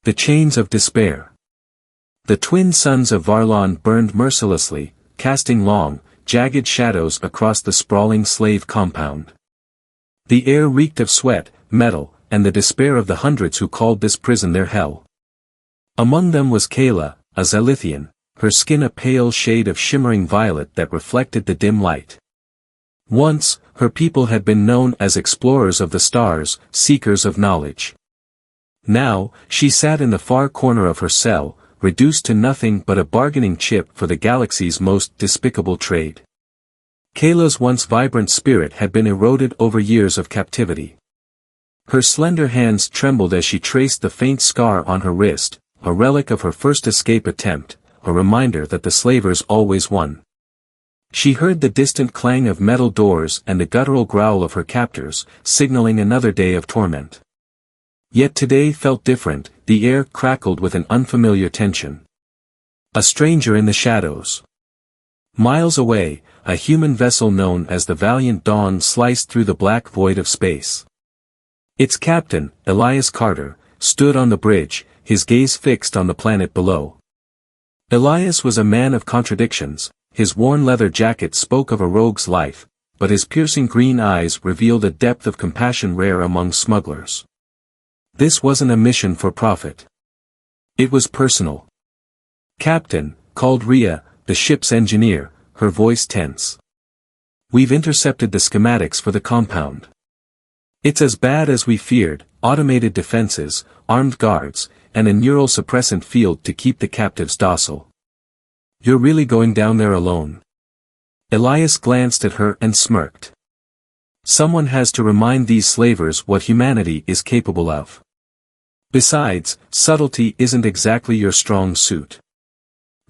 The chains of despair. The twin sons of Varlon burned mercilessly, casting long, jagged shadows across the sprawling slave compound. The air reeked of sweat, metal, and the despair of the hundreds who called this prison their hell. Among them was Kayla, a Zalithian, her skin a pale shade of shimmering violet that reflected the dim light. Once, her people had been known as explorers of the stars, seekers of knowledge. Now, she sat in the far corner of her cell, reduced to nothing but a bargaining chip for the galaxy's most despicable trade. Kayla's once vibrant spirit had been eroded over years of captivity. Her slender hands trembled as she traced the faint scar on her wrist, a relic of her first escape attempt, a reminder that the slavers always won. She heard the distant clang of metal doors and the guttural growl of her captors, signaling another day of torment. Yet today felt different, the air crackled with an unfamiliar tension. A stranger in the shadows. Miles away, a human vessel known as the Valiant Dawn sliced through the black void of space. Its captain, Elias Carter, stood on the bridge, his gaze fixed on the planet below. Elias was a man of contradictions, his worn leather jacket spoke of a rogue's life, but his piercing green eyes revealed a depth of compassion rare among smugglers. This wasn't a mission for profit. It was personal. "Captain," called Rhea, the ship's engineer, her voice tense. "We've intercepted the schematics for the compound. It's as bad as we feared, automated defenses, armed guards, and a neural suppressant field to keep the captives docile." "You're really going down there alone?" Elias glanced at her and smirked. "Someone has to remind these slavers what humanity is capable of. Besides, subtlety isn't exactly your strong suit."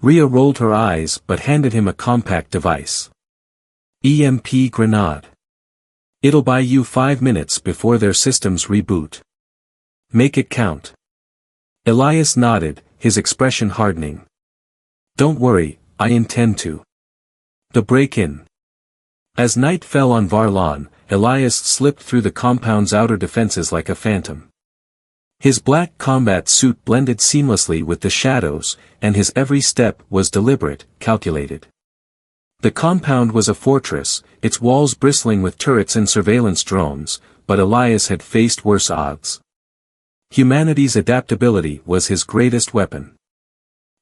Rhea rolled her eyes but handed him a compact device. "EMP grenade. It'll buy you 5 minutes before their systems reboot. Make it count." Elias nodded, his expression hardening. "Don't worry, I intend to." The break-in. As night fell on Varlon, Elias slipped through the compound's outer defenses like a phantom. His black combat suit blended seamlessly with the shadows, and his every step was deliberate, calculated. The compound was a fortress, its walls bristling with turrets and surveillance drones, but Elias had faced worse odds. Humanity's adaptability was his greatest weapon.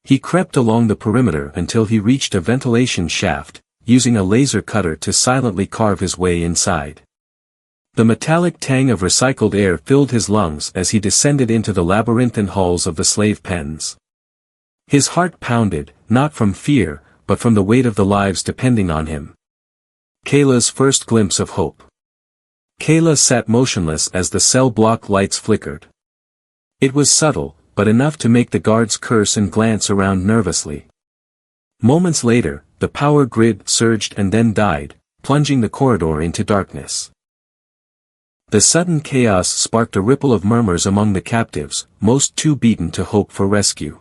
He crept along the perimeter until he reached a ventilation shaft, using a laser cutter to silently carve his way inside. The metallic tang of recycled air filled his lungs as he descended into the labyrinthine halls of the slave pens. His heart pounded, not from fear, but from the weight of the lives depending on him. Kayla's first glimpse of hope. Kayla sat motionless as the cell block lights flickered. It was subtle, but enough to make the guards curse and glance around nervously. Moments later, the power grid surged and then died, plunging the corridor into darkness. The sudden chaos sparked a ripple of murmurs among the captives, most too beaten to hope for rescue.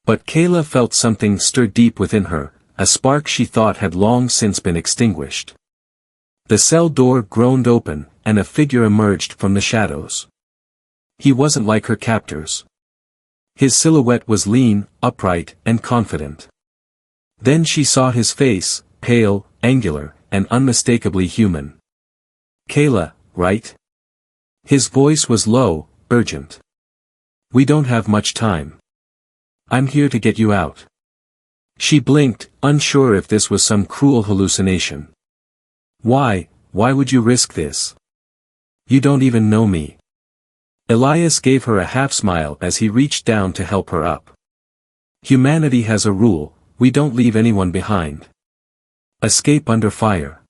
But Kayla felt something stir deep within her, a spark she thought had long since been extinguished. The cell door groaned open, and a figure emerged from the shadows. He wasn't like her captors. His silhouette was lean, upright, and confident. Then she saw his face, pale, angular, and unmistakably human. "Kayla, right?" His voice was low, urgent. "We don't have much time. I'm here to get you out." She blinked, unsure if this was some cruel hallucination. Why would you risk this? You don't even know me." Elias gave her a half-smile as he reached down to help her up. "Humanity has a rule, we don't leave anyone behind. Escape under fire."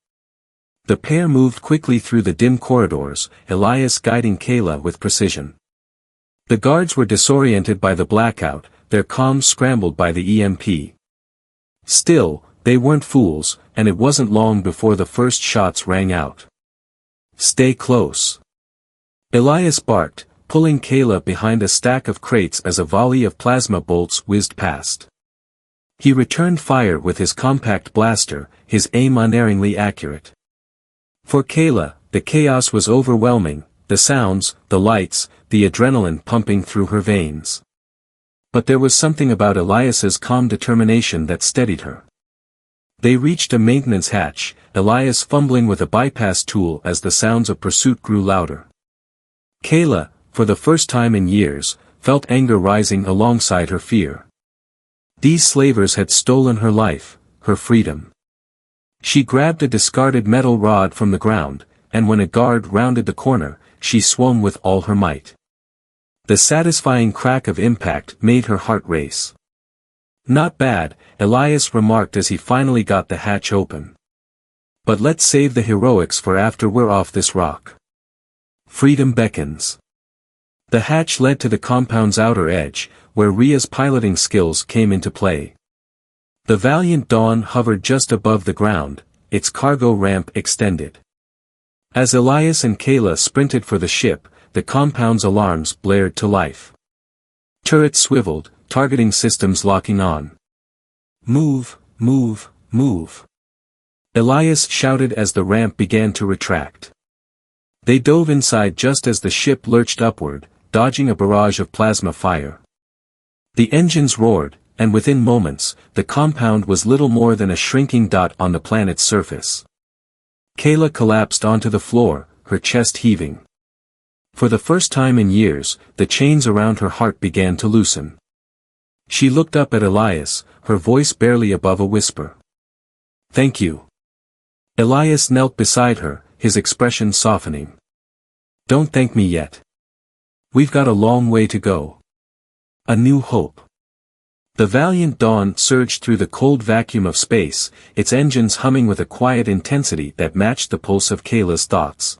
The pair moved quickly through the dim corridors, Elias guiding Kayla with precision. The guards were disoriented by the blackout, their comms scrambled by the EMP. Still, they weren't fools, and it wasn't long before the first shots rang out. "Stay close," Elias barked, pulling Kayla behind a stack of crates as a volley of plasma bolts whizzed past. He returned fire with his compact blaster, his aim unerringly accurate. For Kayla, the chaos was overwhelming, the sounds, the lights, the adrenaline pumping through her veins. But there was something about Elias's calm determination that steadied her. They reached a maintenance hatch, Elias fumbling with a bypass tool as the sounds of pursuit grew louder. Kayla, for the first time in years, felt anger rising alongside her fear. These slavers had stolen her life, her freedom. She grabbed a discarded metal rod from the ground, and when a guard rounded the corner, she swung with all her might. The satisfying crack of impact made her heart race. "Not bad," Elias remarked as he finally got the hatch open. "But let's save the heroics for after we're off this rock. Freedom beckons." The hatch led to the compound's outer edge, where Rhea's piloting skills came into play. The Valiant Dawn hovered just above the ground, its cargo ramp extended. As Elias and Kayla sprinted for the ship, the compound's alarms blared to life. Turrets swiveled, targeting systems locking on. "Move, move, move." Elias shouted as the ramp began to retract. They dove inside just as the ship lurched upward, dodging a barrage of plasma fire. The engines roared, and within moments, the compound was little more than a shrinking dot on the planet's surface. Kayla collapsed onto the floor, her chest heaving. For the first time in years, the chains around her heart began to loosen. She looked up at Elias, her voice barely above a whisper. "Thank you." Elias knelt beside her, his expression softening. "Don't thank me yet. We've got a long way to go. A new hope." The Valiant Dawn surged through the cold vacuum of space, its engines humming with a quiet intensity that matched the pulse of Kayla's thoughts.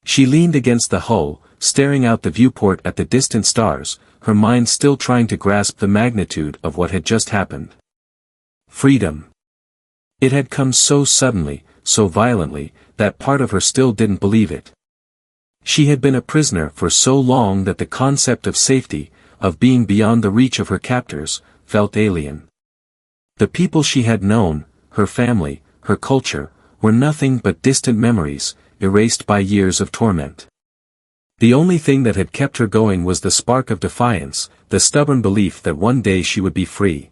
She leaned against the hull, staring out the viewport at the distant stars, her mind still trying to grasp the magnitude of what had just happened. Freedom. It had come so suddenly, so violently, that part of her still didn't believe it. She had been a prisoner for so long that the concept of safety, of being beyond the reach of her captors, felt alien. The people she had known, her family, her culture, were nothing but distant memories, erased by years of torment. The only thing that had kept her going was the spark of defiance, the stubborn belief that one day she would be free.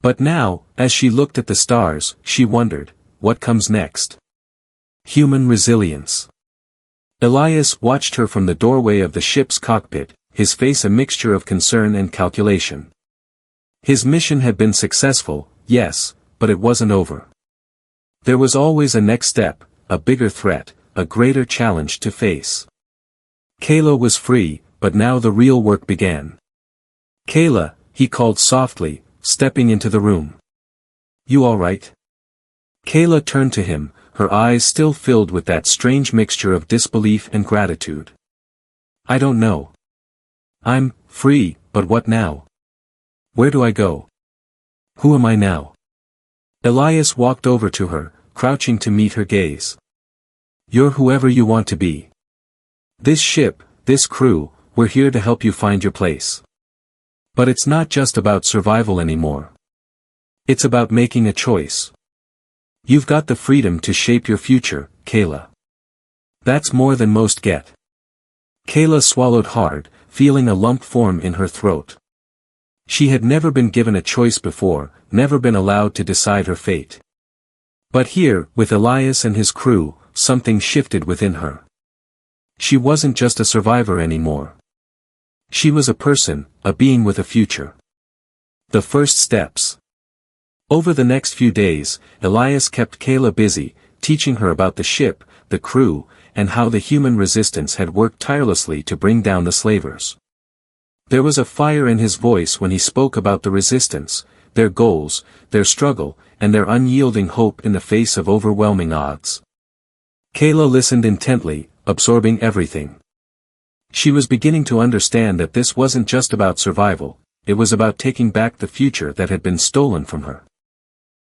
But now, as she looked at the stars, she wondered, what comes next? Human resilience. Elias watched her from the doorway of the ship's cockpit, his face a mixture of concern and calculation. His mission had been successful, yes, but it wasn't over. There was always a next step, a bigger threat, a greater challenge to face. Kayla was free, but now the real work began. "Kayla," he called softly, stepping into the room. "You all right?" Kayla turned to him, her eyes still filled with that strange mixture of disbelief and gratitude. "I don't know. I'm free, but what now? Where do I go? Who am I now?" Elias walked over to her, crouching to meet her gaze. "You're whoever you want to be. This ship, this crew, we're here to help you find your place. But it's not just about survival anymore. It's about making a choice. You've got the freedom to shape your future, Kayla. That's more than most get." Kayla swallowed hard, feeling a lump form in her throat. She had never been given a choice before, never been allowed to decide her fate. But here, with Elias and his crew, something shifted within her. She wasn't just a survivor anymore. She was a person, a being with a future. The first steps. Over the next few days, Elias kept Kayla busy, teaching her about the ship, the crew, and how the human resistance had worked tirelessly to bring down the slavers. There was a fire in his voice when he spoke about the resistance, their goals, their struggle, and their unyielding hope in the face of overwhelming odds. Kayla listened intently, absorbing everything. She was beginning to understand that this wasn't just about survival, it was about taking back the future that had been stolen from her.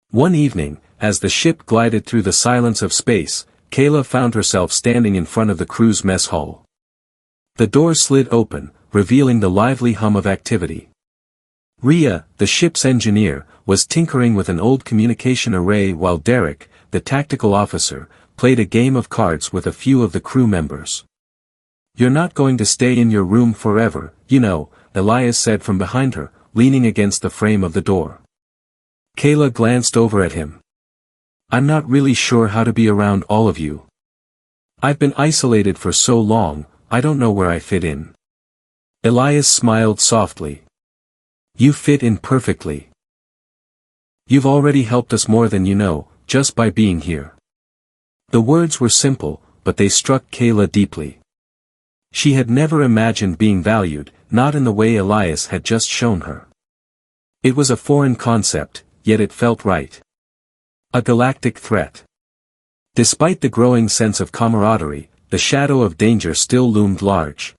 One evening, as the ship glided through the silence of space, Kayla found herself standing in front of the crew's mess hall. The door slid open, revealing the lively hum of activity. Rhea, the ship's engineer, was tinkering with an old communication array while Derek, the tactical officer, played a game of cards with a few of the crew members. You're not going to stay in your room forever, you know, Elias said from behind her, leaning against the frame of the door. Kayla glanced over at him. I'm not really sure how to be around all of you. I've been isolated for so long, I don't know where I fit in. Elias smiled softly. You fit in perfectly. You've already helped us more than you know, just by being here. The words were simple, but they struck Kayla deeply. She had never imagined being valued, not in the way Elias had just shown her. It was a foreign concept, yet it felt right. A galactic threat. Despite the growing sense of camaraderie, the shadow of danger still loomed large.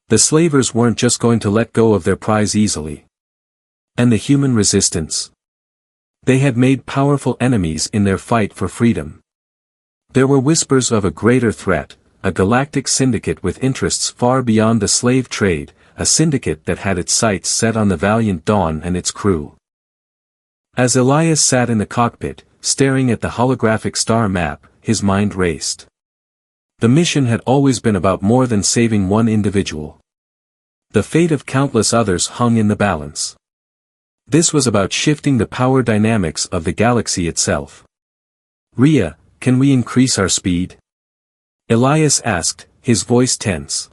The slavers weren't just going to let go of their prize easily. And the human resistance? They had made powerful enemies in their fight for freedom. There were whispers of a greater threat, a galactic syndicate with interests far beyond the slave trade, a syndicate that had its sights set on the Valiant Dawn and its crew. As Elias sat in the cockpit, staring at the holographic star map, his mind raced. The mission had always been about more than saving one individual. The fate of countless others hung in the balance. This was about shifting the power dynamics of the galaxy itself. Rhea, can we increase our speed? Elias asked, his voice tense.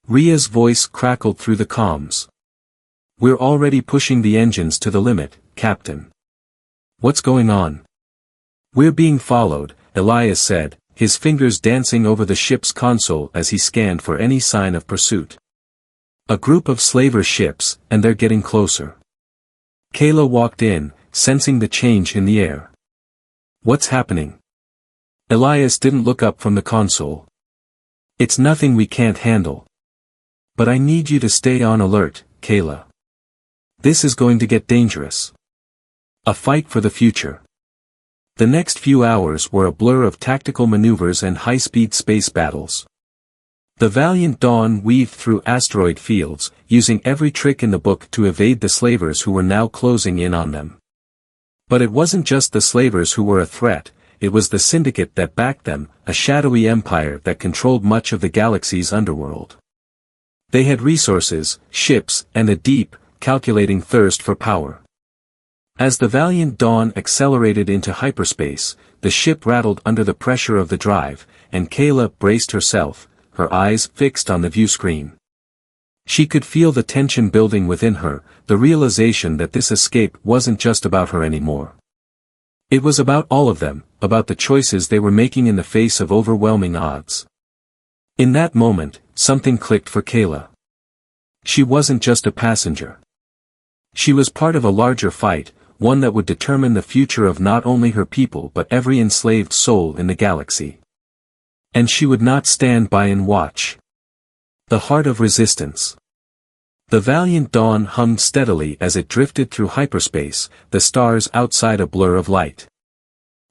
Rhea's voice crackled through the comms. We're already pushing the engines to the limit, Captain. What's going on? We're being followed, Elias said, his fingers dancing over the ship's console as he scanned for any sign of pursuit. A group of slaver ships, and they're getting closer. Kayla walked in, sensing the change in the air. What's happening? Elias didn't look up from the console. It's nothing we can't handle. But I need you to stay on alert, Kayla. This is going to get dangerous. A fight for the future. The next few hours were a blur of tactical maneuvers and high-speed space battles. The Valiant Dawn weaved through asteroid fields, using every trick in the book to evade the slavers who were now closing in on them. But it wasn't just the slavers who were a threat, it was the syndicate that backed them, a shadowy empire that controlled much of the galaxy's underworld. They had resources, ships, and a deep, calculating thirst for power. As the Valiant Dawn accelerated into hyperspace, the ship rattled under the pressure of the drive, and Kayla braced herself, her eyes fixed on the viewscreen. She could feel the tension building within her, the realization that this escape wasn't just about her anymore. It was about all of them, about the choices they were making in the face of overwhelming odds. In that moment, something clicked for Kayla. She wasn't just a passenger. She was part of a larger fight, one that would determine the future of not only her people but every enslaved soul in the galaxy. And she would not stand by and watch. The heart of resistance. The Valiant Dawn hummed steadily as it drifted through hyperspace, the stars outside a blur of light.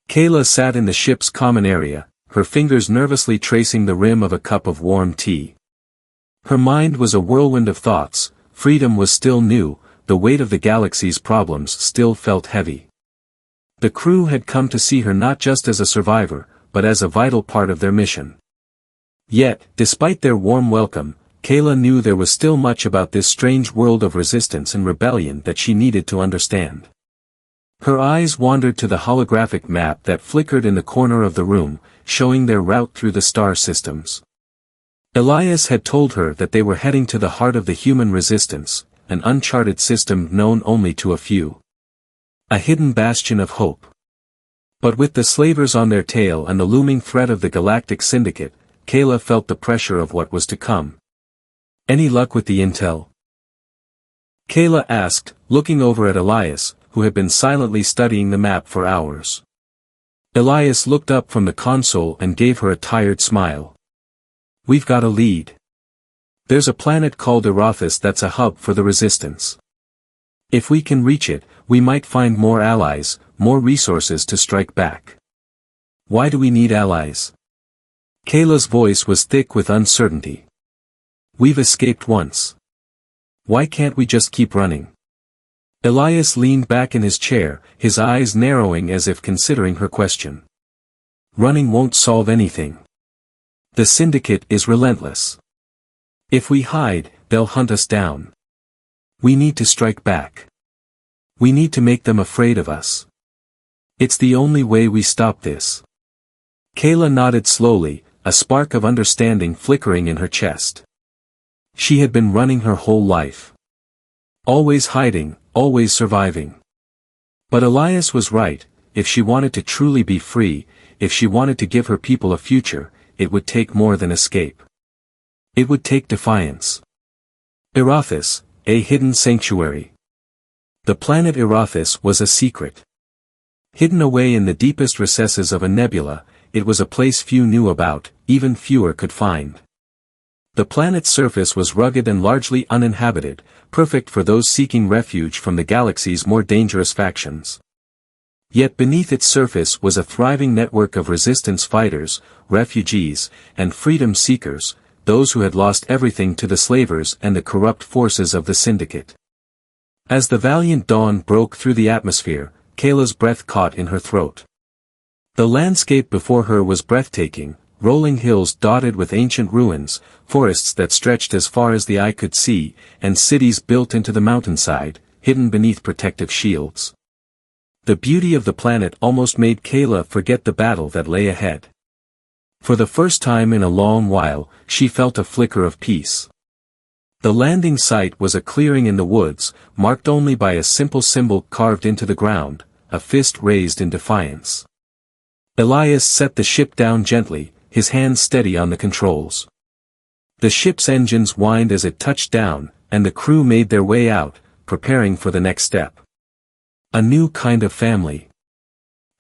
Kayla sat in the ship's common area, her fingers nervously tracing the rim of a cup of warm tea. Her mind was a whirlwind of thoughts, freedom was still new, the weight of the galaxy's problems still felt heavy. The crew had come to see her not just as a survivor, but as a vital part of their mission. Yet, despite their warm welcome, Kayla knew there was still much about this strange world of resistance and rebellion that she needed to understand. Her eyes wandered to the holographic map that flickered in the corner of the room, showing their route through the star systems. Elias had told her that they were heading to the heart of the human resistance, an uncharted system known only to a few. A hidden bastion of hope. But with the slavers on their tail and the looming threat of the galactic syndicate, Kayla felt the pressure of what was to come. Any luck with the intel? Kayla asked, looking over at Elias, who had been silently studying the map for hours. Elias looked up from the console and gave her a tired smile. We've got a lead. There's a planet called Erathis that's a hub for the resistance. If we can reach it, we might find more allies, more resources to strike back. Why do we need allies? Kayla's voice was thick with uncertainty. We've escaped once. Why can't we just keep running? Elias leaned back in his chair, his eyes narrowing as if considering her question. Running won't solve anything. The syndicate is relentless. If we hide, they'll hunt us down. We need to strike back. We need to make them afraid of us. It's the only way we stop this. Kayla nodded slowly, a spark of understanding flickering in her chest. She had been running her whole life. Always hiding, always surviving. But Elias was right, if she wanted to truly be free, if she wanted to give her people a future, it would take more than escape. It would take defiance. Erathis, a hidden sanctuary. The planet Erathis was a secret. Hidden away in the deepest recesses of a nebula, it was a place few knew about, even fewer could find. The planet's surface was rugged and largely uninhabited, perfect for those seeking refuge from the galaxy's more dangerous factions. Yet beneath its surface was a thriving network of resistance fighters, refugees, and freedom seekers, those who had lost everything to the slavers and the corrupt forces of the syndicate. As the valiant dawn broke through the atmosphere, Kayla's breath caught in her throat. The landscape before her was breathtaking, rolling hills dotted with ancient ruins, forests that stretched as far as the eye could see, and cities built into the mountainside, hidden beneath protective shields. The beauty of the planet almost made Kayla forget the battle that lay ahead. For the first time in a long while, she felt a flicker of peace. The landing site was a clearing in the woods, marked only by a simple symbol carved into the ground, a fist raised in defiance. Elias set the ship down gently, his hands steady on the controls. The ship's engines whined as it touched down, and the crew made their way out, preparing for the next step. A new kind of family.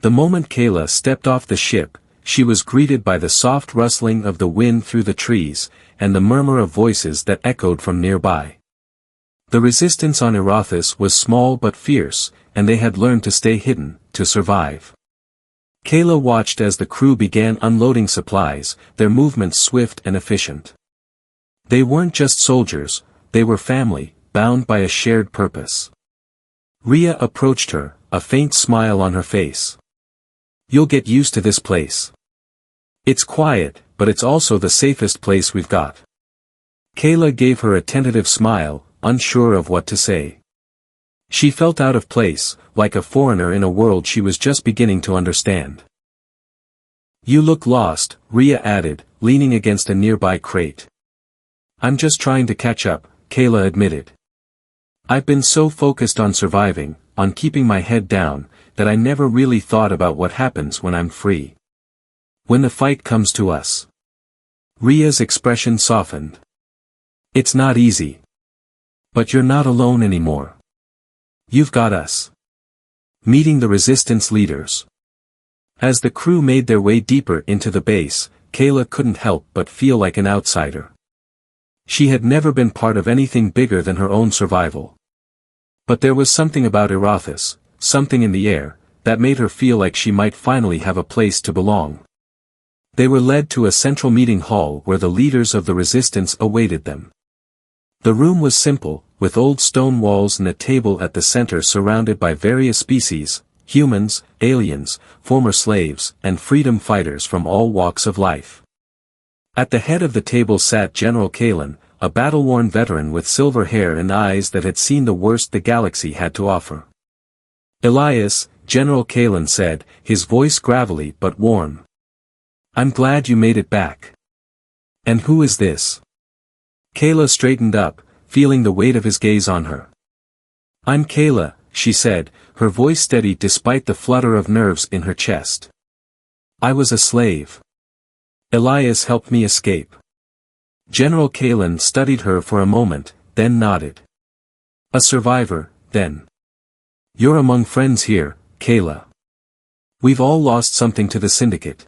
The moment Kayla stepped off the ship, she was greeted by the soft rustling of the wind through the trees, and the murmur of voices that echoed from nearby. The resistance on Erathis was small but fierce, and they had learned to stay hidden, to survive. Kayla watched as the crew began unloading supplies, their movements swift and efficient. They weren't just soldiers, they were family, bound by a shared purpose. Rhea approached her, a faint smile on her face. "You'll get used to this place. It's quiet, but it's also the safest place we've got." Kayla gave her a tentative smile, unsure of what to say. She felt out of place, like a foreigner in a world she was just beginning to understand. "You look lost," Rhea added, leaning against a nearby crate. "I'm just trying to catch up," Kayla admitted. "I've been so focused on surviving, on keeping my head down, that I never really thought about what happens when I'm free. When the fight comes to us." Rhea's expression softened. "It's not easy. But you're not alone anymore. You've got us." Meeting the resistance leaders. As the crew made their way deeper into the base, Kayla couldn't help but feel like an outsider. She had never been part of anything bigger than her own survival. But there was something about Erathis, something in the air, that made her feel like she might finally have a place to belong. They were led to a central meeting hall where the leaders of the resistance awaited them. The room was simple, with old stone walls and a table at the center surrounded by various species, humans, aliens, former slaves, and freedom fighters from all walks of life. At the head of the table sat General Kalen, a battle-worn veteran with silver hair and eyes that had seen the worst the galaxy had to offer. "Elias," General Kalen said, his voice gravelly but warm. "I'm glad you made it back. And who is this?" Kayla straightened up, feeling the weight of his gaze on her. "I'm Kayla," she said, her voice steady despite the flutter of nerves in her chest. "I was a slave. Elias helped me escape." General Kalen studied her for a moment, then nodded. "A survivor, then. You're among friends here, Kayla. We've all lost something to the syndicate."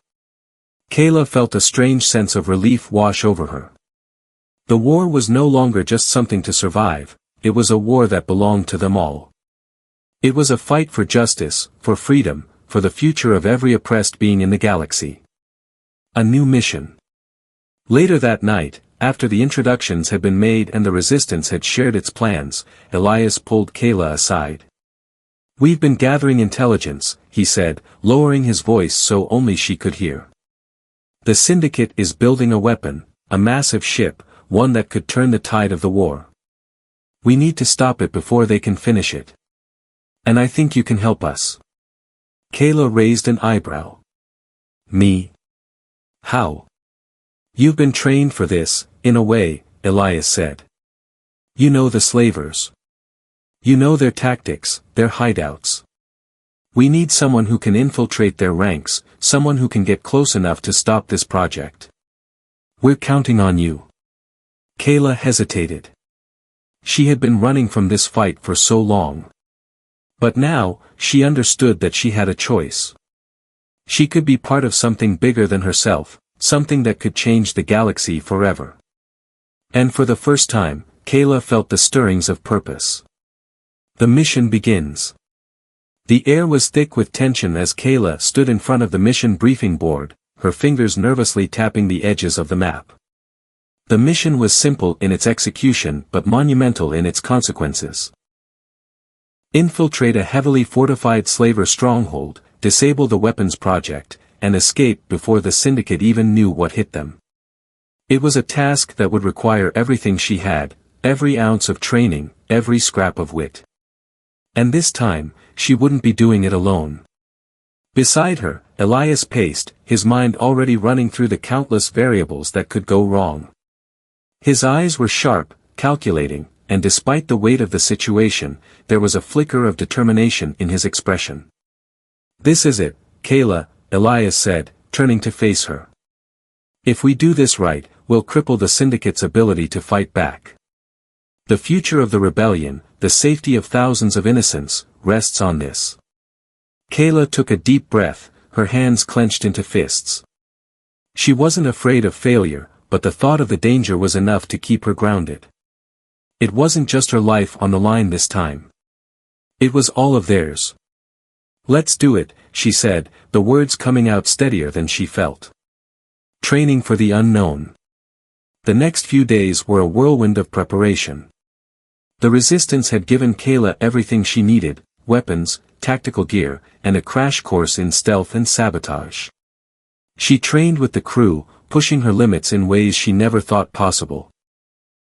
Kayla felt a strange sense of relief wash over her. The war was no longer just something to survive, it was a war that belonged to them all. It was a fight for justice, for freedom, for the future of every oppressed being in the galaxy. A new mission. Later that night, after the introductions had been made and the resistance had shared its plans, Elias pulled Kayla aside. "We've been gathering intelligence," he said, lowering his voice so only she could hear. The Syndicate is building a weapon, a massive ship, one that could turn the tide of the war. We need to stop it before they can finish it. And I think you can help us. Kayla raised an eyebrow. Me? How? You've been trained for this, in a way, Elias said. You know the slavers. You know their tactics, their hideouts. We need someone who can infiltrate their ranks, someone who can get close enough to stop this project. We're counting on you. Kayla hesitated. She had been running from this fight for so long. But now, she understood that she had a choice. She could be part of something bigger than herself, something that could change the galaxy forever. And for the first time, Kayla felt the stirrings of purpose. The mission begins. The air was thick with tension as Kayla stood in front of the mission briefing board, her fingers nervously tapping the edges of the map. The mission was simple in its execution but monumental in its consequences. Infiltrate a heavily fortified slaver stronghold, disable the weapons project, and escape before the Syndicate even knew what hit them. It was a task that would require everything she had, every ounce of training, every scrap of wit. And this time, she wouldn't be doing it alone. Beside her, Elias paced, his mind already running through the countless variables that could go wrong. His eyes were sharp, calculating, and despite the weight of the situation, there was a flicker of determination in his expression. This is it, Kayla, Elias said, turning to face her. If we do this right, we'll cripple the Syndicate's ability to fight back. The future of the rebellion, the safety of thousands of innocents, rests on this. Kayla took a deep breath, her hands clenched into fists. She wasn't afraid of failure, but the thought of the danger was enough to keep her grounded. It wasn't just her life on the line this time. It was all of theirs. Let's do it, she said, the words coming out steadier than she felt. Training for the unknown. The next few days were a whirlwind of preparation. The Resistance had given Kayla everything she needed, weapons, tactical gear, and a crash course in stealth and sabotage. She trained with the crew, pushing her limits in ways she never thought possible.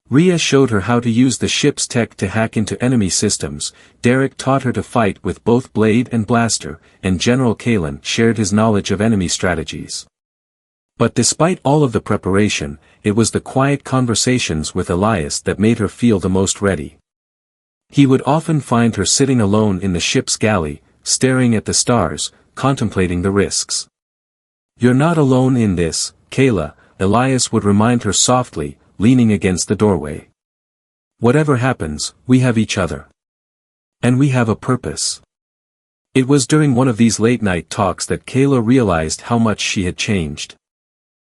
Rhea showed her how to use the ship's tech to hack into enemy systems, Derek taught her to fight with both blade and blaster, and General Kalen shared his knowledge of enemy strategies. But despite all of the preparation, it was the quiet conversations with Elias that made her feel the most ready. He would often find her sitting alone in the ship's galley, staring at the stars, contemplating the risks. You're not alone in this, Kayla, Elias would remind her softly, leaning against the doorway. Whatever happens, we have each other. And we have a purpose. It was during one of these late-night talks that Kayla realized how much she had changed.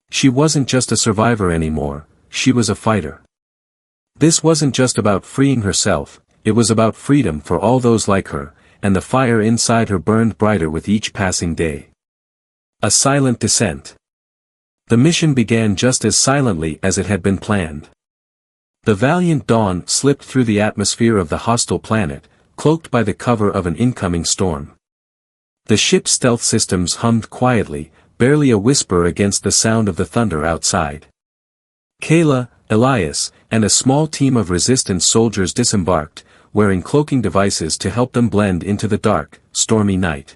She wasn't just a survivor anymore, she was a fighter. This wasn't just about freeing herself, it was about freedom for all those like her, and the fire inside her burned brighter with each passing day. A silent descent. The mission began just as silently as it had been planned. The Valiant Dawn slipped through the atmosphere of the hostile planet, cloaked by the cover of an incoming storm. The ship's stealth systems hummed quietly, barely a whisper against the sound of the thunder outside. Kayla, Elias, and a small team of Resistance soldiers disembarked, wearing cloaking devices to help them blend into the dark, stormy night.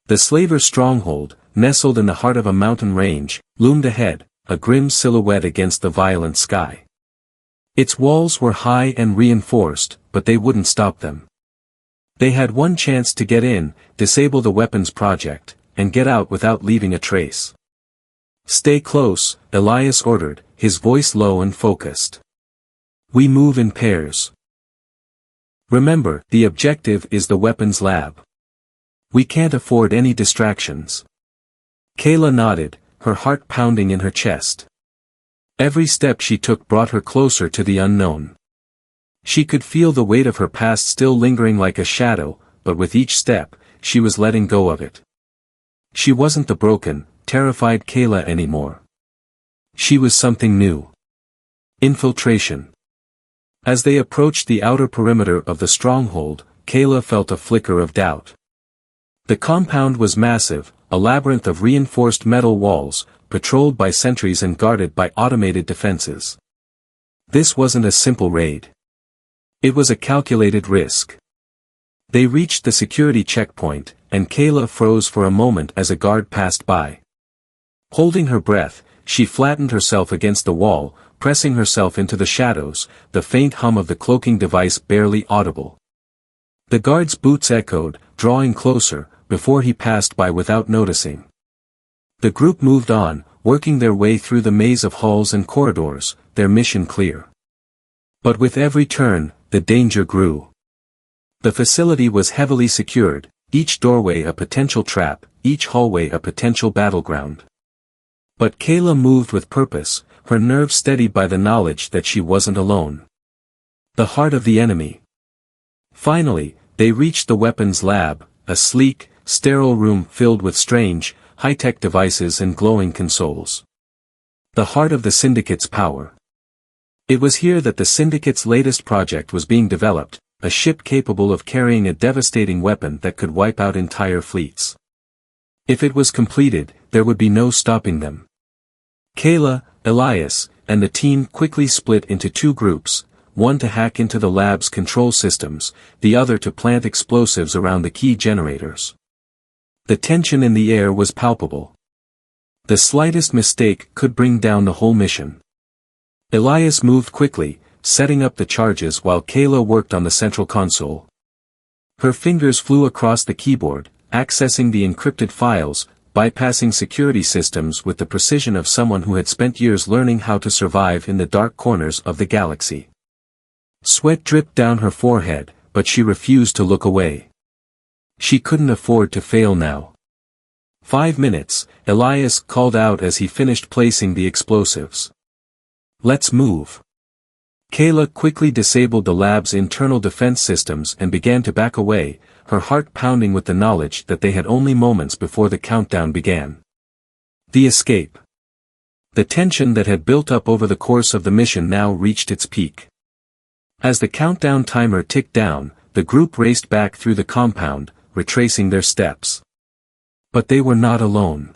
The slaver stronghold, nestled in the heart of a mountain range, loomed ahead, a grim silhouette against the violent sky. Its walls were high and reinforced, but they wouldn't stop them. They had one chance to get in, disable the weapons project, and get out without leaving a trace. Stay close, Elias ordered, his voice low and focused. We move in pairs. Remember, the objective is the weapons lab. We can't afford any distractions. Kayla nodded, her heart pounding in her chest. Every step she took brought her closer to the unknown. She could feel the weight of her past still lingering like a shadow, but with each step, she was letting go of it. She wasn't the broken, terrified Kayla anymore. She was something new. Infiltration. As they approached the outer perimeter of the stronghold, Kayla felt a flicker of doubt. The compound was massive, a labyrinth of reinforced metal walls, patrolled by sentries and guarded by automated defenses. This wasn't a simple raid. It was a calculated risk. They reached the security checkpoint, and Kayla froze for a moment as a guard passed by. Holding her breath, she flattened herself against the wall, pressing herself into the shadows, the faint hum of the cloaking device barely audible. The guard's boots echoed, drawing closer, before he passed by without noticing. The group moved on, working their way through the maze of halls and corridors, their mission clear. But with every turn, the danger grew. The facility was heavily secured, each doorway a potential trap, each hallway a potential battleground. But Kayla moved with purpose, her nerves steadied by the knowledge that she wasn't alone. The heart of the enemy. Finally, they reached the weapons lab, a sleek, sterile room filled with strange, high-tech devices and glowing consoles. The heart of the Syndicate's power. It was here that the Syndicate's latest project was being developed, a ship capable of carrying a devastating weapon that could wipe out entire fleets. If it was completed, there would be no stopping them. Kayla, Elias, and the team quickly split into two groups, one to hack into the lab's control systems, the other to plant explosives around the key generators. The tension in the air was palpable. The slightest mistake could bring down the whole mission. Elias moved quickly, setting up the charges while Kayla worked on the central console. Her fingers flew across the keyboard, accessing the encrypted files, bypassing security systems with the precision of someone who had spent years learning how to survive in the dark corners of the galaxy. Sweat dripped down her forehead, but she refused to look away. She couldn't afford to fail now. 5 minutes, Elias called out as he finished placing the explosives. Let's move. Kayla quickly disabled the lab's internal defense systems and began to back away, her heart pounding with the knowledge that they had only moments before the countdown began. The escape. The tension that had built up over the course of the mission now reached its peak. As the countdown timer ticked down, the group raced back through the compound, retracing their steps. But they were not alone.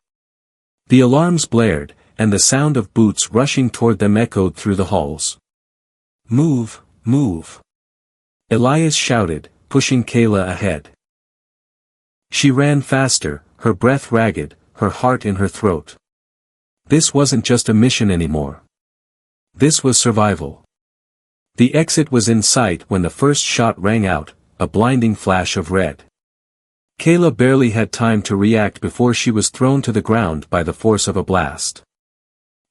The alarms blared, and the sound of boots rushing toward them echoed through the halls. Move, move. Elias shouted, pushing Kayla ahead. She ran faster, her breath ragged, her heart in her throat. This wasn't just a mission anymore. This was survival. The exit was in sight when the first shot rang out, a blinding flash of red. Kayla barely had time to react before she was thrown to the ground by the force of a blast.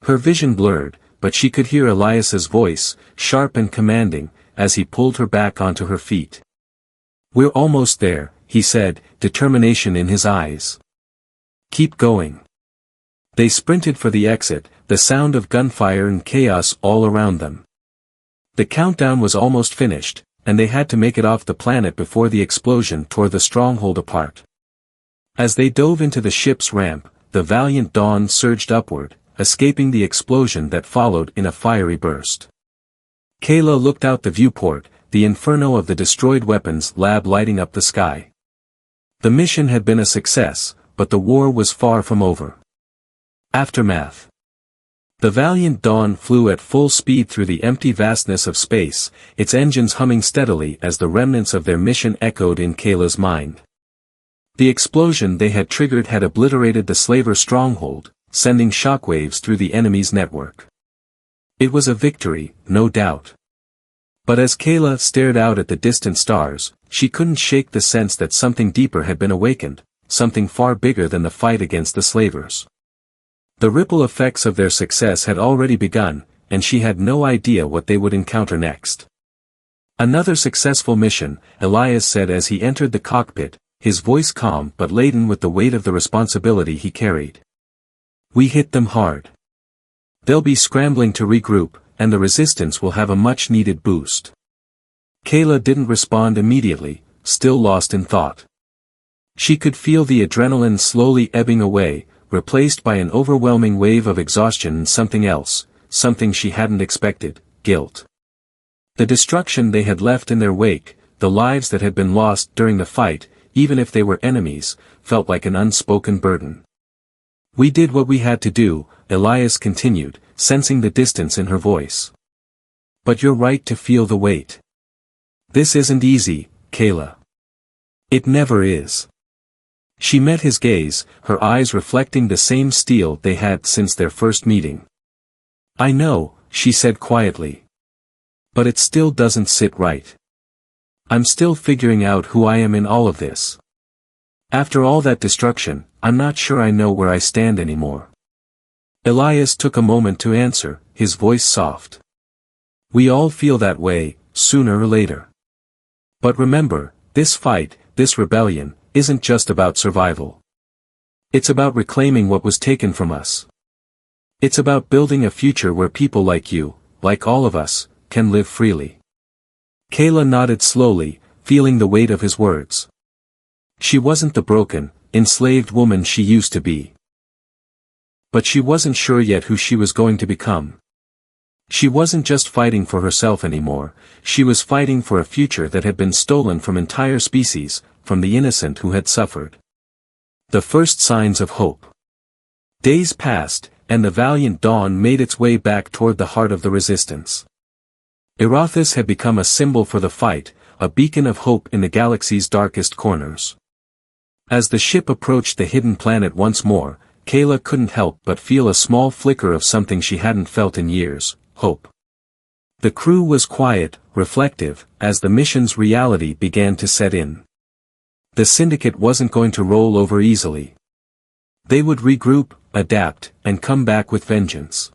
Her vision blurred, but she could hear Elias's voice, sharp and commanding, as he pulled her back onto her feet. We're almost there, he said, determination in his eyes. Keep going. They sprinted for the exit, the sound of gunfire and chaos all around them. The countdown was almost finished, and they had to make it off the planet before the explosion tore the stronghold apart. As they dove into the ship's ramp, the Valiant Dawn surged upward, escaping the explosion that followed in a fiery burst. Kayla looked out the viewport, the inferno of the destroyed weapons lab lighting up the sky. The mission had been a success, but the war was far from over. Aftermath. The Valiant Dawn flew at full speed through the empty vastness of space, its engines humming steadily as the remnants of their mission echoed in Kayla's mind. The explosion they had triggered had obliterated the slaver stronghold, sending shockwaves through the enemy's network. It was a victory, no doubt. But as Kayla stared out at the distant stars, she couldn't shake the sense that something deeper had been awakened, something far bigger than the fight against the slavers. The ripple effects of their success had already begun, and she had no idea what they would encounter next. Another successful mission, Elias said as he entered the cockpit, his voice calm but laden with the weight of the responsibility he carried. We hit them hard. They'll be scrambling to regroup, and the resistance will have a much-needed boost. Kayla didn't respond immediately, still lost in thought. She could feel the adrenaline slowly ebbing away, replaced by an overwhelming wave of exhaustion and something else, something she hadn't expected, guilt. The destruction they had left in their wake, the lives that had been lost during the fight, even if they were enemies, felt like an unspoken burden. We did what we had to do, Elias continued, sensing the distance in her voice. But you're right to feel the weight. This isn't easy, Kayla. It never is. She met his gaze, her eyes reflecting the same steel they had since their first meeting. I know, she said quietly. But it still doesn't sit right. I'm still figuring out who I am in all of this. After all that destruction, I'm not sure I know where I stand anymore. Elias took a moment to answer, his voice soft. We all feel that way, sooner or later. But remember, this fight, this rebellion, isn't just about survival. It's about reclaiming what was taken from us. It's about building a future where people like you, like all of us, can live freely. Kayla nodded slowly, feeling the weight of his words. She wasn't the broken, enslaved woman she used to be. But she wasn't sure yet who she was going to become. She wasn't just fighting for herself anymore, she was fighting for a future that had been stolen from entire species, from the innocent who had suffered. The first signs of hope. Days passed, and the valiant dawn made its way back toward the heart of the resistance. Erathis had become a symbol for the fight, a beacon of hope in the galaxy's darkest corners. As the ship approached the hidden planet once more, Kayla couldn't help but feel a small flicker of something she hadn't felt in years, hope. The crew was quiet, reflective, as the mission's reality began to set in. The Syndicate wasn't going to roll over easily. They would regroup, adapt, and come back with vengeance.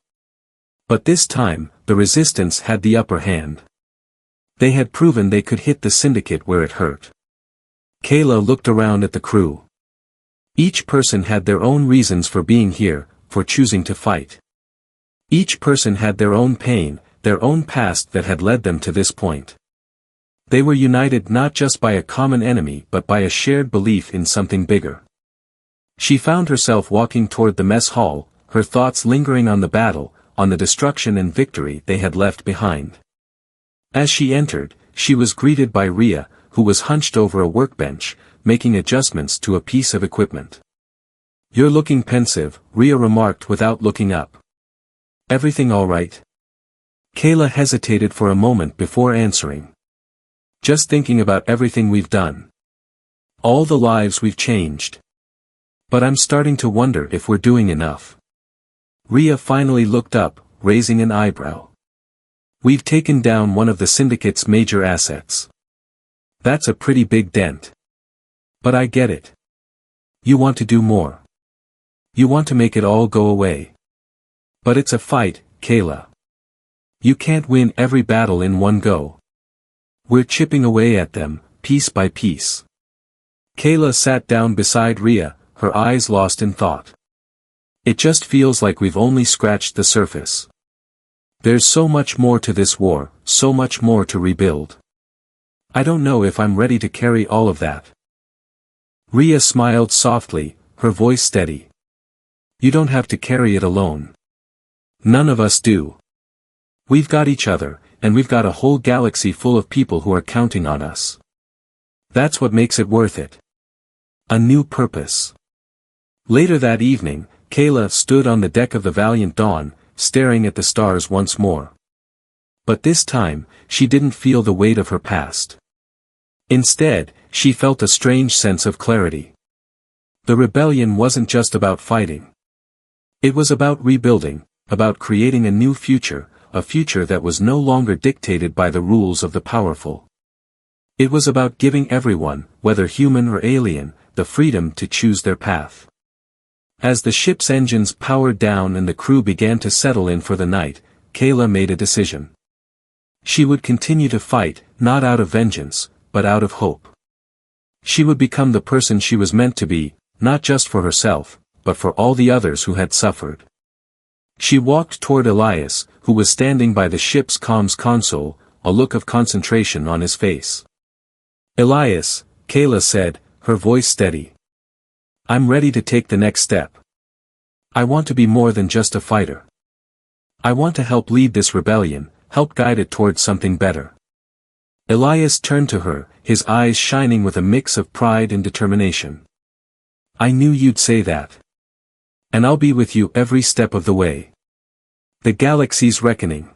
But this time, the Resistance had the upper hand. They had proven they could hit the Syndicate where it hurt. Kayla looked around at the crew. Each person had their own reasons for being here, for choosing to fight. Each person had their own pain, their own past that had led them to this point. They were united not just by a common enemy but by a shared belief in something bigger. She found herself walking toward the mess hall, her thoughts lingering on the battle, on the destruction and victory they had left behind. As she entered, she was greeted by Rhea, who was hunched over a workbench, making adjustments to a piece of equipment. You're looking pensive, Rhea remarked without looking up. Everything all right? Kayla hesitated for a moment before answering. Just thinking about everything we've done. All the lives we've changed. But I'm starting to wonder if we're doing enough. Rhea finally looked up, raising an eyebrow. We've taken down one of the Syndicate's major assets. That's a pretty big dent. But I get it. You want to do more. You want to make it all go away. But it's a fight, Kayla. You can't win every battle in one go. We're chipping away at them, piece by piece. Kayla sat down beside Rhea, her eyes lost in thought. It just feels like we've only scratched the surface. There's so much more to this war, so much more to rebuild. I don't know if I'm ready to carry all of that. Rhea smiled softly, her voice steady. You don't have to carry it alone. None of us do. We've got each other, and we've got a whole galaxy full of people who are counting on us. That's what makes it worth it. A new purpose. Later that evening, Kayla stood on the deck of the Valiant Dawn, staring at the stars once more. But this time, she didn't feel the weight of her past. Instead, she felt a strange sense of clarity. The rebellion wasn't just about fighting. It was about rebuilding, about creating a new future, a future that was no longer dictated by the rules of the powerful. It was about giving everyone, whether human or alien, the freedom to choose their path. As the ship's engines powered down and the crew began to settle in for the night, Kayla made a decision. She would continue to fight, not out of vengeance, but out of hope. She would become the person she was meant to be, not just for herself, but for all the others who had suffered. She walked toward Elias, who was standing by the ship's comms console, a look of concentration on his face. Elias, Kayla said, her voice steady. I'm ready to take the next step. I want to be more than just a fighter. I want to help lead this rebellion, help guide it towards something better. Elias turned to her, his eyes shining with a mix of pride and determination. I knew you'd say that. And I'll be with you every step of the way. The Galaxy's Reckoning.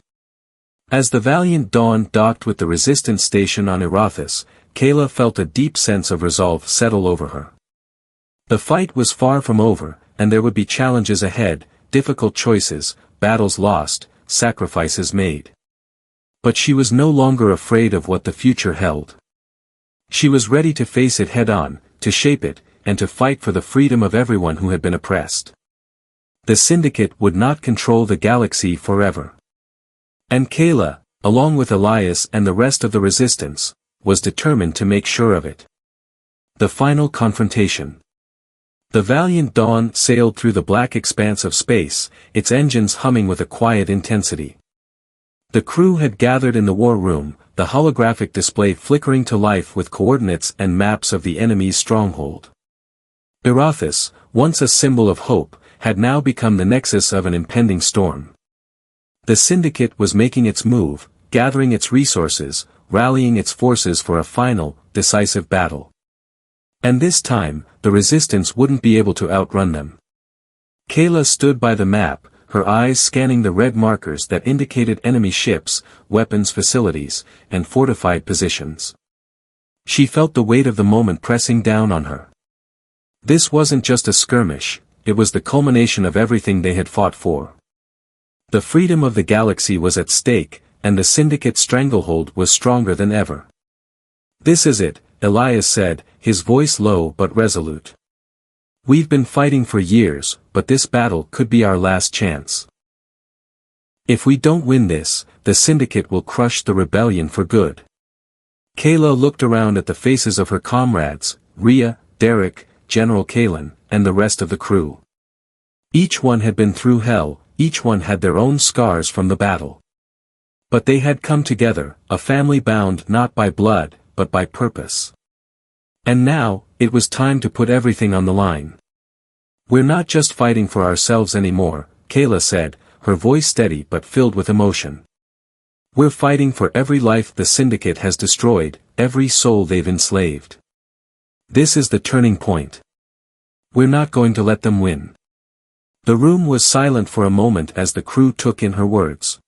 As the Valiant Dawn docked with the Resistance station on Arathis, Kayla felt a deep sense of resolve settle over her. The fight was far from over, and there would be challenges ahead, difficult choices, battles lost, sacrifices made. But she was no longer afraid of what the future held. She was ready to face it head-on, to shape it, and to fight for the freedom of everyone who had been oppressed. The Syndicate would not control the galaxy forever. And Kayla, along with Elias and the rest of the Resistance, was determined to make sure of it. The final confrontation. The Valiant Dawn sailed through the black expanse of space, its engines humming with a quiet intensity. The crew had gathered in the war room, the holographic display flickering to life with coordinates and maps of the enemy's stronghold. Arathis, once a symbol of hope, had now become the nexus of an impending storm. The Syndicate was making its move, gathering its resources, rallying its forces for a final, decisive battle. And this time, the Resistance wouldn't be able to outrun them. Kayla stood by the map, her eyes scanning the red markers that indicated enemy ships, weapons facilities, and fortified positions. She felt the weight of the moment pressing down on her. This wasn't just a skirmish, it was the culmination of everything they had fought for. The freedom of the galaxy was at stake, and the Syndicate's stranglehold was stronger than ever. "This is it," Elias said, his voice low but resolute. "We've been fighting for years, but this battle could be our last chance. If we don't win this, the Syndicate will crush the rebellion for good." Kayla looked around at the faces of her comrades, Rhea, Derek, General Kalen, and the rest of the crew. Each one had been through hell, each one had their own scars from the battle. But they had come together, a family bound not by blood, but by purpose. And now, it was time to put everything on the line. "We're not just fighting for ourselves anymore," Kayla said, her voice steady but filled with emotion. "We're fighting for every life the Syndicate has destroyed, every soul they've enslaved. This is the turning point. We're not going to let them win." The room was silent for a moment as the crew took in her words.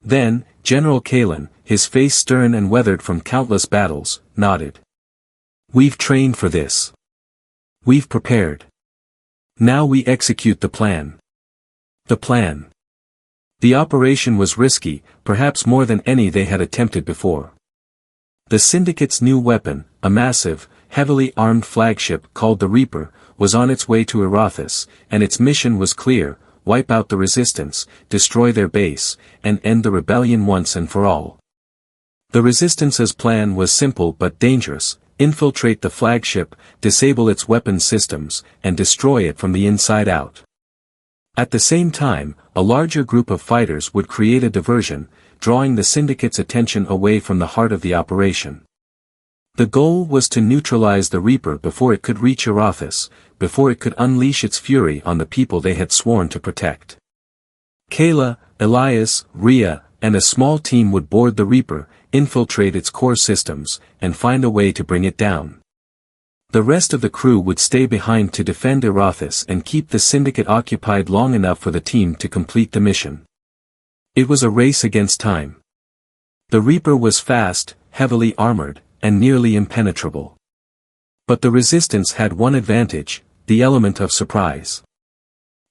Then, General Kalen, his face stern and weathered from countless battles, nodded. "We've trained for this. We've prepared. Now we execute the plan." The plan. The operation was risky, perhaps more than any they had attempted before. The Syndicate's new weapon, a massive, heavily armed flagship called the Reaper, was on its way to Arathis, and its mission was clear: wipe out the Resistance, destroy their base, and end the rebellion once and for all. The Resistance's plan was simple but dangerous: infiltrate the flagship, disable its weapon systems, and destroy it from the inside out. At the same time, a larger group of fighters would create a diversion, drawing the Syndicate's attention away from the heart of the operation. The goal was to neutralize the Reaper before it could reach Arathis, before it could unleash its fury on the people they had sworn to protect. Kayla, Elias, Rhea, and a small team would board the Reaper, infiltrate its core systems, and find a way to bring it down. The rest of the crew would stay behind to defend Arathis and keep the Syndicate occupied long enough for the team to complete the mission. It was a race against time. The Reaper was fast, heavily armored, and nearly impenetrable. But the Resistance had one advantage: the element of surprise.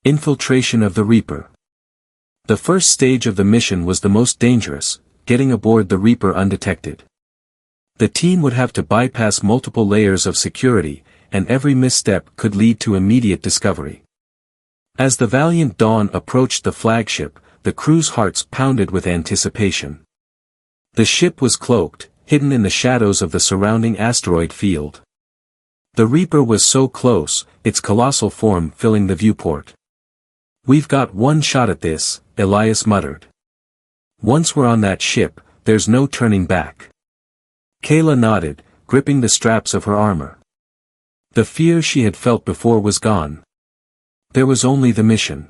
Infiltration of the Reaper. The first stage of the mission was the most dangerous: getting aboard the Reaper undetected. The team would have to bypass multiple layers of security, and every misstep could lead to immediate discovery. As the Valiant Dawn approached the flagship, the crew's hearts pounded with anticipation. The ship was cloaked, hidden in the shadows of the surrounding asteroid field. The Reaper was so close, its colossal form filling the viewport. "We've got one shot at this," Elias muttered. "Once we're on that ship, there's no turning back." Kayla nodded, gripping the straps of her armor. The fear she had felt before was gone. There was only the mission.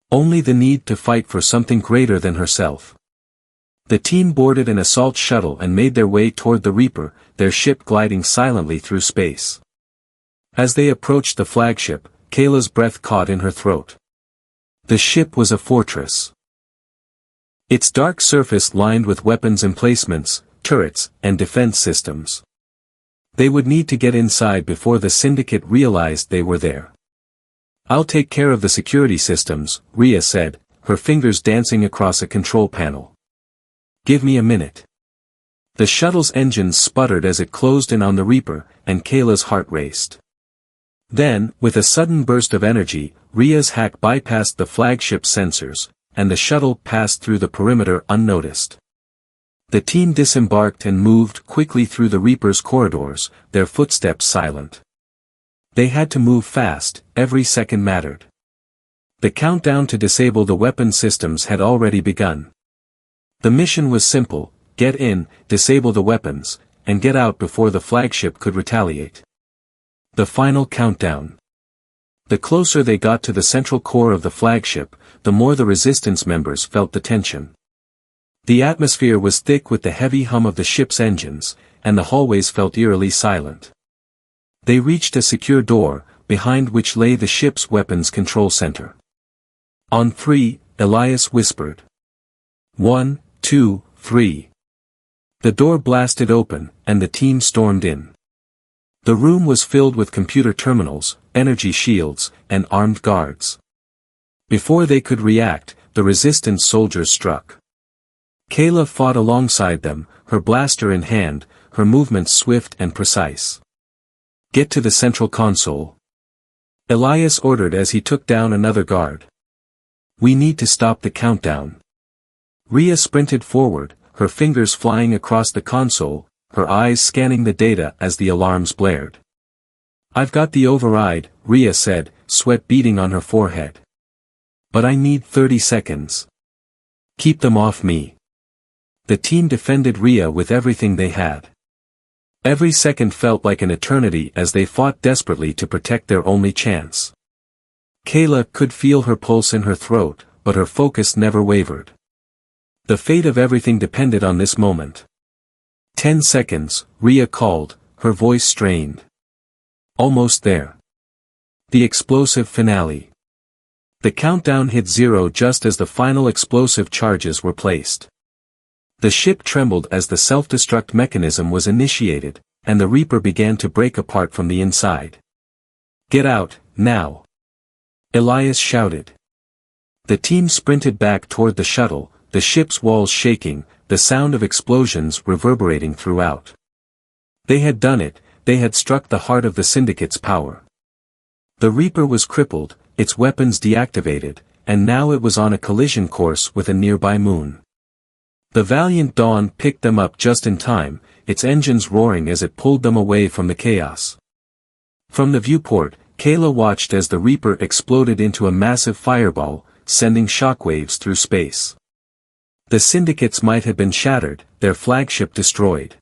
Only the need to fight for something greater than herself. The team boarded an assault shuttle and made their way toward the Reaper, their ship gliding silently through space. As they approached the flagship, Kayla's breath caught in her throat. The ship was a fortress. Its dark surface lined with weapons emplacements, turrets, and defense systems. They would need to get inside before the Syndicate realized they were there. "I'll take care of the security systems," Rhea said, her fingers dancing across a control panel. "Give me a minute." The shuttle's engines sputtered as it closed in on the Reaper, and Kayla's heart raced. Then, with a sudden burst of energy, Rhea's hack bypassed the flagship's sensors, and the shuttle passed through the perimeter unnoticed. The team disembarked and moved quickly through the Reaper's corridors, their footsteps silent. They had to move fast, every second mattered. The countdown to disable the weapon systems had already begun. The mission was simple: get in, disable the weapons, and get out before the flagship could retaliate. The final countdown. The closer they got to the central core of the flagship, the more the resistance members felt the tension. The atmosphere was thick with the heavy hum of the ship's engines, and the hallways felt eerily silent. They reached a secure door, behind which lay the ship's weapons control center. "On 3, Elias whispered. 1, 2, 3. The door blasted open, and the team stormed in. The room was filled with computer terminals, energy shields, and armed guards. Before they could react, the resistance soldiers struck. Kayla fought alongside them, her blaster in hand, her movements swift and precise. "Get to the central console," Elias ordered as he took down another guard. "We need to stop the countdown." Rhea sprinted forward, her fingers flying across the console, her eyes scanning the data as the alarms blared. "I've got the override," Rhea said, sweat beading on her forehead. "But I need 30 seconds. Keep them off me." The team defended Rhea with everything they had. Every second felt like an eternity as they fought desperately to protect their only chance. Kayla could feel her pulse in her throat, but her focus never wavered. The fate of everything depended on this moment. 10 seconds, Rhea called, her voice strained. Almost there. The explosive finale. The countdown hit 0 just as the final explosive charges were placed. The ship trembled as the self-destruct mechanism was initiated, and the Reaper began to break apart from the inside. "Get out, now!" Elias shouted. The team sprinted back toward the shuttle, the ship's walls shaking, the sound of explosions reverberating throughout. They had done it, they had struck the heart of the Syndicate's power. The Reaper was crippled, its weapons deactivated, and now it was on a collision course with a nearby moon. The valiant Dawn picked them up just in time, its engines roaring as it pulled them away from the chaos. From the viewport, Kayla watched as the Reaper exploded into a massive fireball, sending shockwaves through space. The Syndicate's might had been shattered, their flagship destroyed.